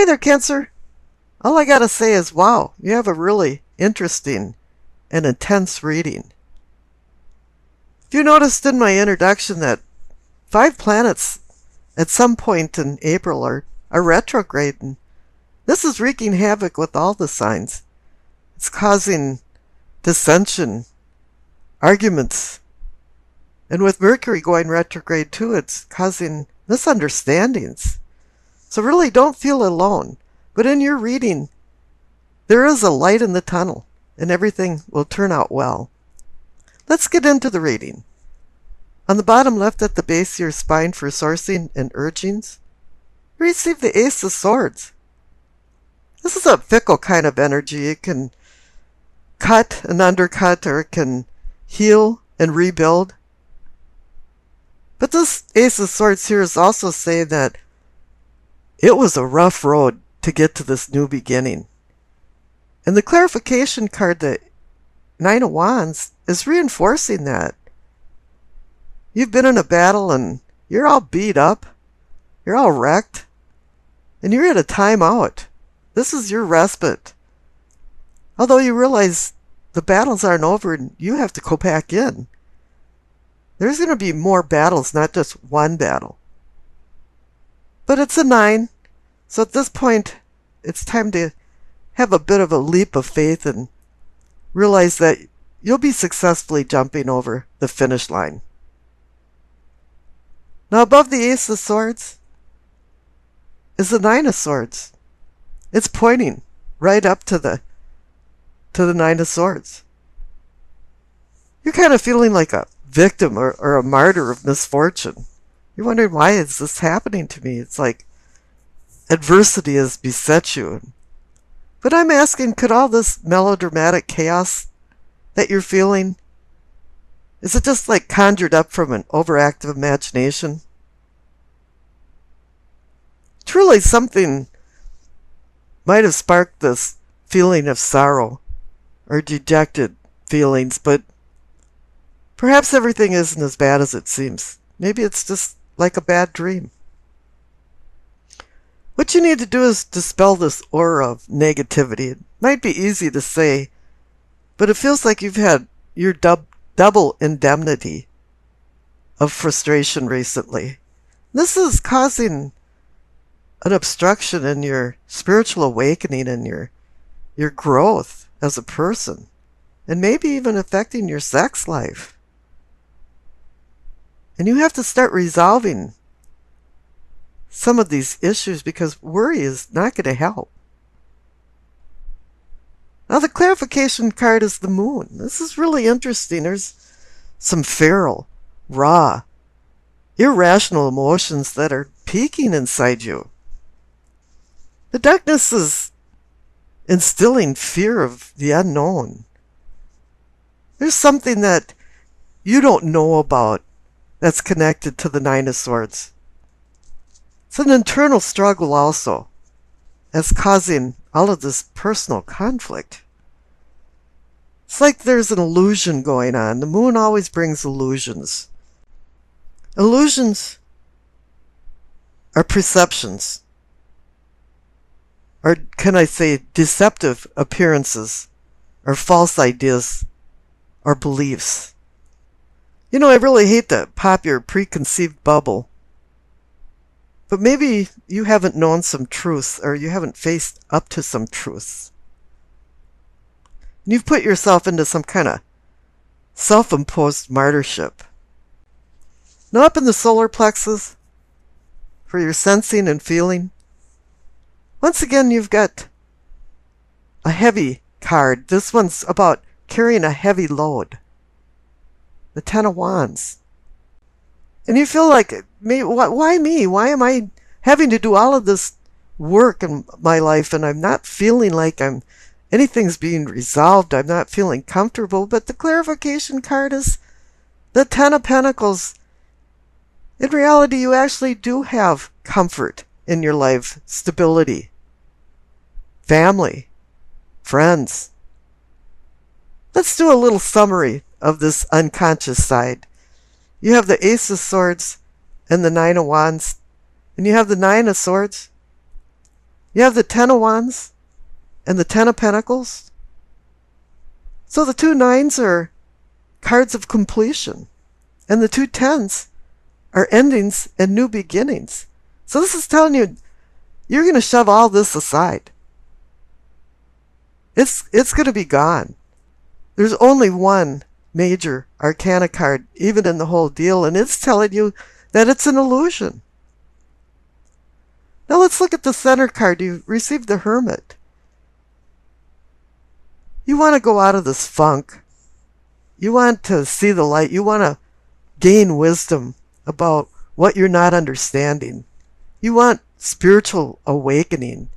Hi there, Cancer. All I gotta say is, wow, you have a really interesting and intense reading. If you noticed in my introduction that 5 planets at some point in April are retrograde, and this is wreaking havoc with all the signs. It's causing dissension, arguments, and with Mercury going retrograde too, it's causing misunderstandings. So really don't feel alone. But in your reading, there is a light in the tunnel, and everything will turn out well. Let's get into the reading. On the bottom left at the base of your spine for sourcing and urgings, you receive the Ace of Swords. This is a fickle kind of energy. It can cut and undercut, or it can heal and rebuild. But this Ace of Swords here is also saying that it was a rough road to get to this new beginning. And the clarification card, the Nine of Wands, is reinforcing that. You've been in a battle and you're all beat up, you're all wrecked, and you're at a timeout. This is your respite. Although you realize the battles aren't over and you have to go back in. There's going to be more battles, not just one battle. But it's a 9, so at this point, it's time to have a bit of a leap of faith and realize that you'll be successfully jumping over the finish line. Now above the Ace of Swords is the Nine of Swords. It's pointing right up to the Nine of Swords. You're kind of feeling like a victim or a martyr of misfortune. You're wondering, why is this happening to me? It's like adversity has beset you. But I'm asking, could all this melodramatic chaos that you're feeling, is it just like conjured up from an overactive imagination? Truly something might have sparked this feeling of sorrow or dejected feelings, but perhaps everything isn't as bad as it seems. Maybe it's just like a bad dream. What you need to do is dispel this aura of negativity. It might be easy to say, but it feels like you've had your double indemnity of frustration recently. This is causing an obstruction in your spiritual awakening and your growth as a person, and maybe even affecting your sex life. And you have to start resolving some of these issues, because worry is not going to help. Now the clarification card is the Moon. This is really interesting. There's some feral, raw, irrational emotions that are peaking inside you. The darkness is instilling fear of the unknown. There's something that you don't know about that's connected to the Nine of Swords. It's an internal struggle also that's causing all of this personal conflict. It's like there's an illusion going on. The Moon always brings illusions. Illusions are perceptions, or can I say deceptive appearances, or false ideas, or beliefs. You know, I really hate to pop your preconceived bubble, but maybe you haven't known some truths, or you haven't faced up to some truths. You've put yourself into some kind of self-imposed martyrship. Now up in the solar plexus, for your sensing and feeling, once again you've got a heavy card. This one's about carrying a heavy load. The Ten of Wands. And you feel like, why me? Why am I having to do all of this work in my life and I'm not feeling like anything's being resolved? I'm not feeling comfortable. But the clarification card is the Ten of Pentacles. In reality, you actually do have comfort in your life, stability, family, friends. Let's do a little summary of this unconscious side. You have the Ace of Swords and the Nine of Wands, and you have the Nine of Swords. You have the Ten of Wands and the Ten of Pentacles. So the two nines are cards of completion, and the two tens are endings and new beginnings. So this is telling you you're going to shove all this aside. It's going to be gone. There's only one major arcana card, even in the whole deal, and it's telling you that it's an illusion. Now let's look at the center card. You received the Hermit. You want to go out of this funk. You want to see the light. You want to gain wisdom about what you're not understanding. You want spiritual awakening.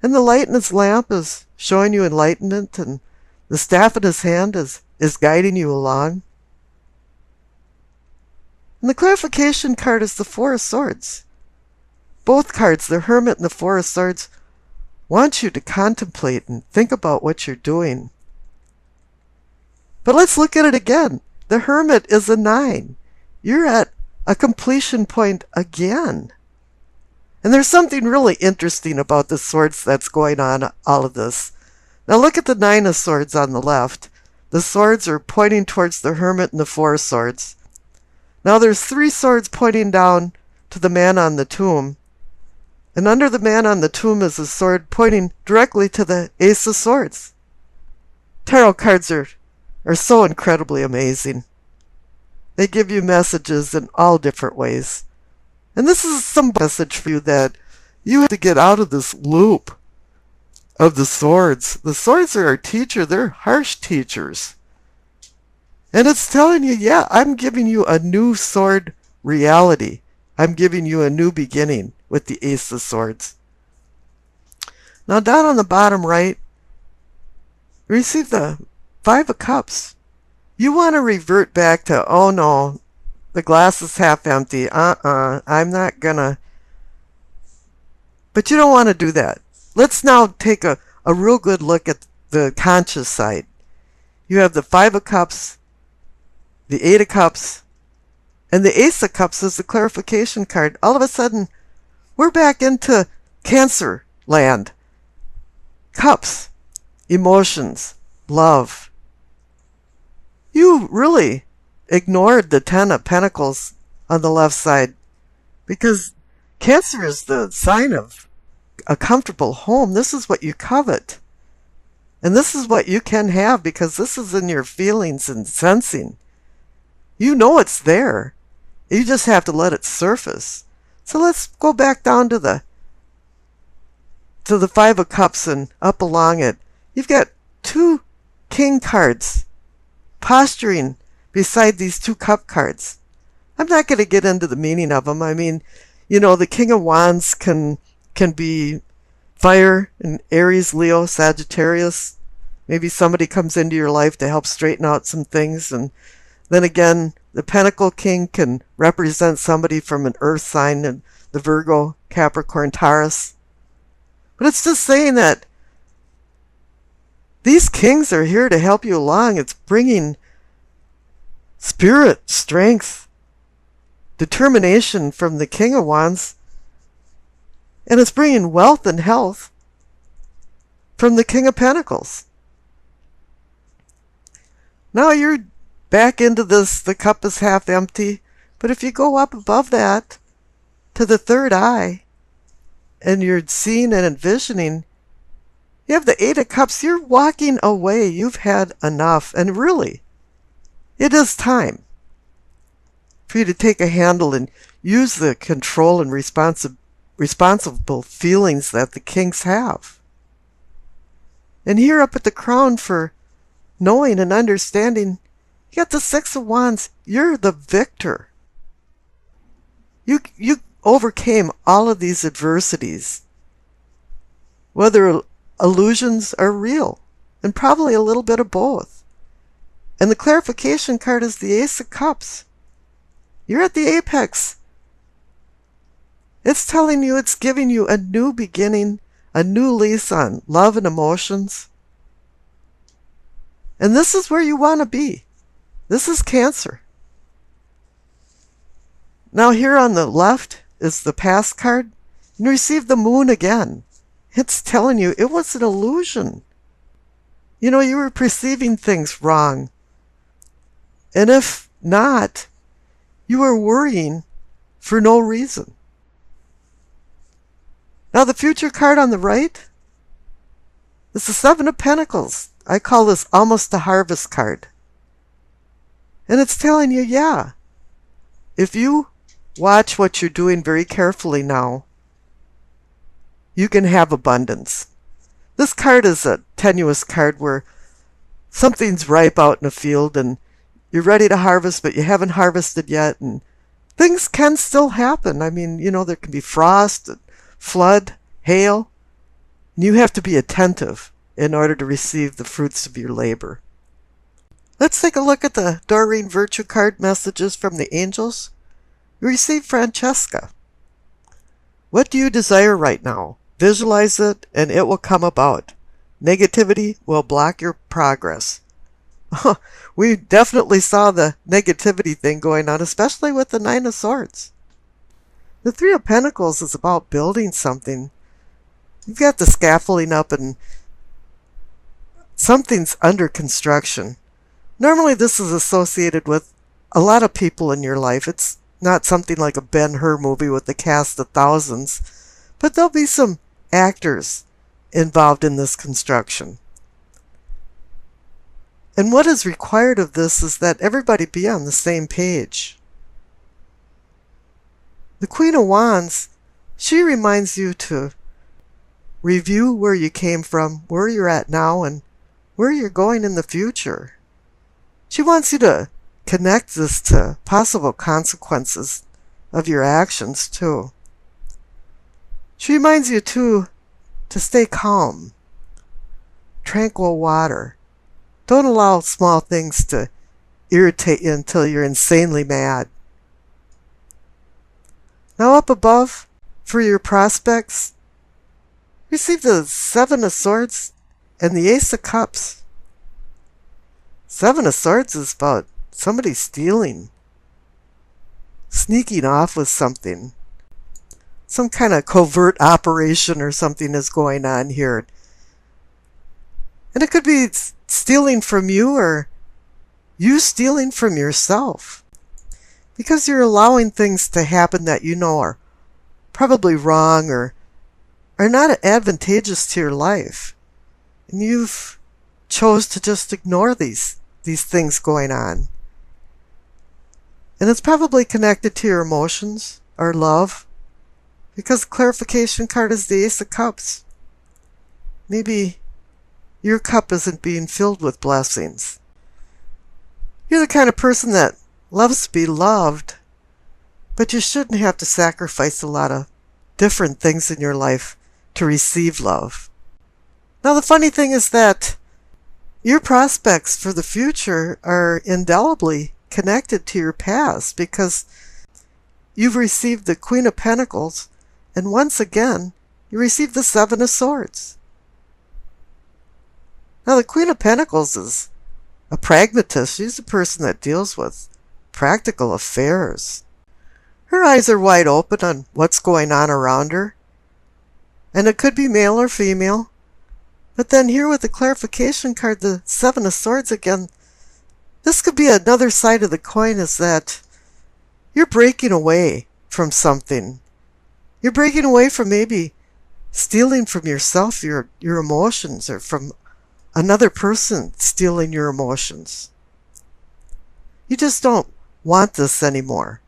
And the light in his lamp is showing you enlightenment, and the staff in his hand is guiding you along. And the clarification card is the Four of Swords. Both cards, the Hermit and the Four of Swords, want you to contemplate and think about what you're doing. But let's look at it again. The Hermit is a 9. You're at a completion point again. And there's something really interesting about the swords that's going on all of this. Now look at the 9 of Swords on the left. The swords are pointing towards the Hermit and the Four of Swords. Now there's 3 swords pointing down to the man on the tomb. And under the man on the tomb is a sword pointing directly to the Ace of Swords. Tarot cards are so incredibly amazing. They give you messages in all different ways. And this is some message for you that you have to get out of this loop of the swords. The swords are our teacher. They're harsh teachers. And it's telling you, yeah, I'm giving you a new sword reality. I'm giving you a new beginning with the Ace of Swords. Now down on the bottom right, receive the Five of Cups. You want to revert back to, oh no, the glass is half empty. I'm not gonna. But you don't want to do that. Let's now take a real good look at the conscious side. You have the Five of Cups, the Eight of Cups, and the Ace of Cups is the clarification card. All of a sudden, we're back into Cancer land. Cups, emotions, love. You really ignored the Ten of Pentacles on the left side, because Cancer is the sign of a comfortable home. This is what you covet. And this is what you can have, because this is in your feelings and sensing. You know it's there. You just have to let it surface. So let's go back down to the Five of Cups and up along it. You've got 2 King cards posturing beside these 2 Cup cards. I'm not going to get into the meaning of them. I mean, you know, the King of Wands can be fire in Aries, Leo, Sagittarius. Maybe somebody comes into your life to help straighten out some things. And then again, the Pentacle King can represent somebody from an earth sign, and the Virgo, Capricorn, Taurus. But it's just saying that these kings are here to help you along. It's bringing spirit, strength, determination from the King of Wands. And it's bringing wealth and health from the King of Pentacles. Now you're back into this, the cup is half empty. But if you go up above that to the third eye, and you're seeing and envisioning, you have the Eight of Cups. You're walking away. You've had enough. And really, it is time for you to take a handle and use the control and responsible feelings that the kings have. And here up at the crown for knowing and understanding, you got the Six of Wands. You're the victor. You overcame all of these adversities, whether illusions are real, and probably a little bit of both. And the clarification card is the Ace of Cups. You're at the apex. It's telling you, it's giving you a new beginning, a new lease on love and emotions. And this is where you want to be. This is Cancer. Now here on the left is the past card. You receive the Moon again. It's telling you it was an illusion. You were perceiving things wrong. And if not, you were worrying for no reason. Now, the future card on the right is the Seven of Pentacles. I call this almost a harvest card. And it's telling you, yeah, if you watch what you're doing very carefully now, you can have abundance. This card is a tenuous card where something's ripe out in a field and you're ready to harvest, but you haven't harvested yet, and things can still happen. I mean, there can be frost, flood, hail, and you have to be attentive in order to receive the fruits of your labor. Let's take a look at the Doreen Virtue card messages from the angels. We receive Francesca. What do you desire right now? Visualize it and it will come about. Negativity will block your progress. We definitely saw the negativity thing going on, especially with the Nine of Swords. The Three of Pentacles is about building something. You've got the scaffolding up and something's under construction. Normally this is associated with a lot of people in your life. It's not something like a Ben-Hur movie with a cast of thousands, but there'll be some actors involved in this construction. And what is required of this is that everybody be on the same page. The Queen of Wands, she reminds you to review where you came from, where you're at now, and where you're going in the future. She wants you to connect this to possible consequences of your actions, too. She reminds you, too, to stay calm, tranquil water. Don't allow small things to irritate you until you're insanely mad. Now up above, for your prospects, receive the Seven of Swords and the Ace of Cups. Seven of Swords is about somebody stealing, sneaking off with something. Some kind of covert operation or something is going on here. And it could be stealing from you or you stealing from yourself. Because you're allowing things to happen that you know are probably wrong or are not advantageous to your life. And you've chose to just ignore these things going on. And it's probably connected to your emotions or love. Because the clarification card is the Ace of Cups. Maybe your cup isn't being filled with blessings. You're the kind of person that loves to be loved, but you shouldn't have to sacrifice a lot of different things in your life to receive love. Now, the funny thing is that your prospects for the future are indelibly connected to your past because you've received the Queen of Pentacles, and once again, you received the Seven of Swords. Now, the Queen of Pentacles is a pragmatist. She's a person that deals with practical affairs. Her eyes are wide open on what's going on around her. And it could be male or female. But then here with the clarification card, the Seven of Swords again, this could be another side of the coin, is that you're breaking away from something. You're breaking away from maybe stealing from yourself, your emotions, or from another person stealing your emotions. You just don't want this anymore.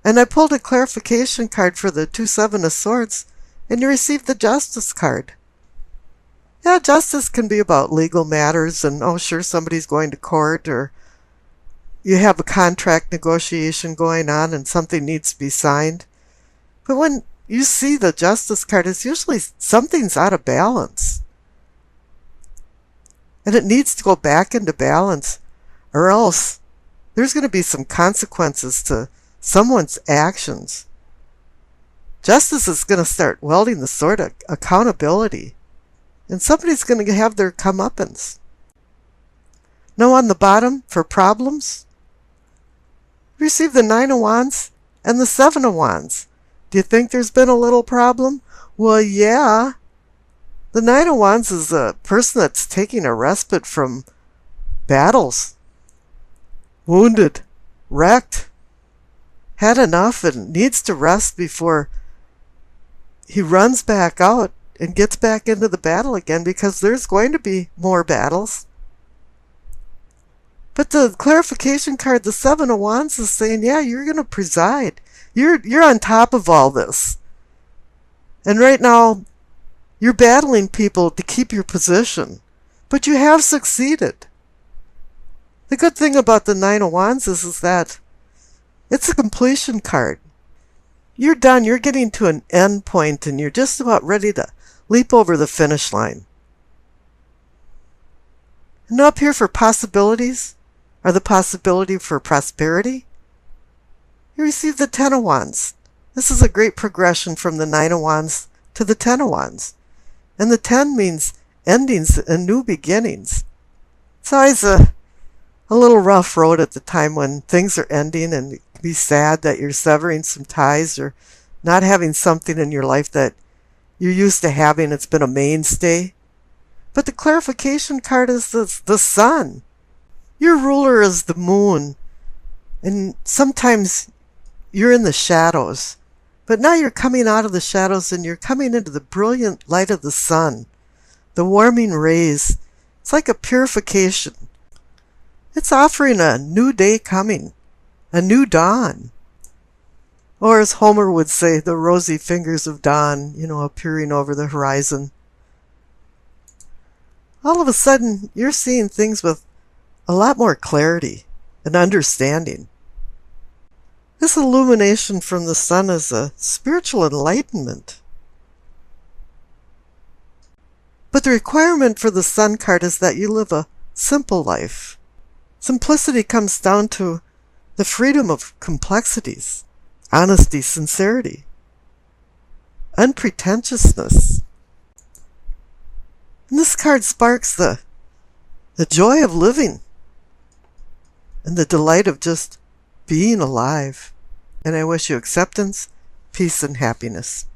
And I pulled a clarification card for the two Seven of Swords, and you received the Justice card. Yeah, justice can be about legal matters, and oh sure, somebody's going to court, or you have a contract negotiation going on and something needs to be signed. But when you see the Justice card, it's usually something's out of balance. And it needs to go back into balance, or else there's going to be some consequences to someone's actions. Justice is going to start wielding the sword of accountability, and somebody's going to have their comeuppance. Now on the bottom, for problems, receive the Nine of Wands and the Seven of Wands. Do you think there's been a little problem? Well, yeah. The Nine of Wands is a person that's taking a respite from battles, wounded, wrecked, had enough and needs to rest before he runs back out and gets back into the battle again, because there's going to be more battles. But the clarification card, the Seven of Wands, is saying, yeah, you're going to preside. You're on top of all this. And right now, you're battling people to keep your position. But you have succeeded. The good thing about the Nine of Wands is that it's a completion card. You're done. You're getting to an end point, and you're just about ready to leap over the finish line. And up here for possibilities, or the possibility for prosperity, you receive the Ten of Wands. This is a great progression from the Nine of Wands to the Ten of Wands. And the 10 means endings and new beginnings. It's always a little rough road at the time when things are ending, and it can be sad that you're severing some ties or not having something in your life that you're used to having. It's been a mainstay. But the clarification card is the sun. Your ruler is the moon. And sometimes you're in the shadows. But now you're coming out of the shadows and you're coming into the brilliant light of the sun. The warming rays. It's like a purification. It's offering a new day coming. A new dawn. Or as Homer would say, the rosy fingers of dawn, appearing over the horizon. All of a sudden, you're seeing things with a lot more clarity and understanding. This illumination from the sun is a spiritual enlightenment. But the requirement for the sun card is that you live a simple life. Simplicity comes down to the freedom of complexities, honesty, sincerity, unpretentiousness. And this card sparks the joy of living and the delight of just being alive. And I wish you acceptance, peace, and happiness.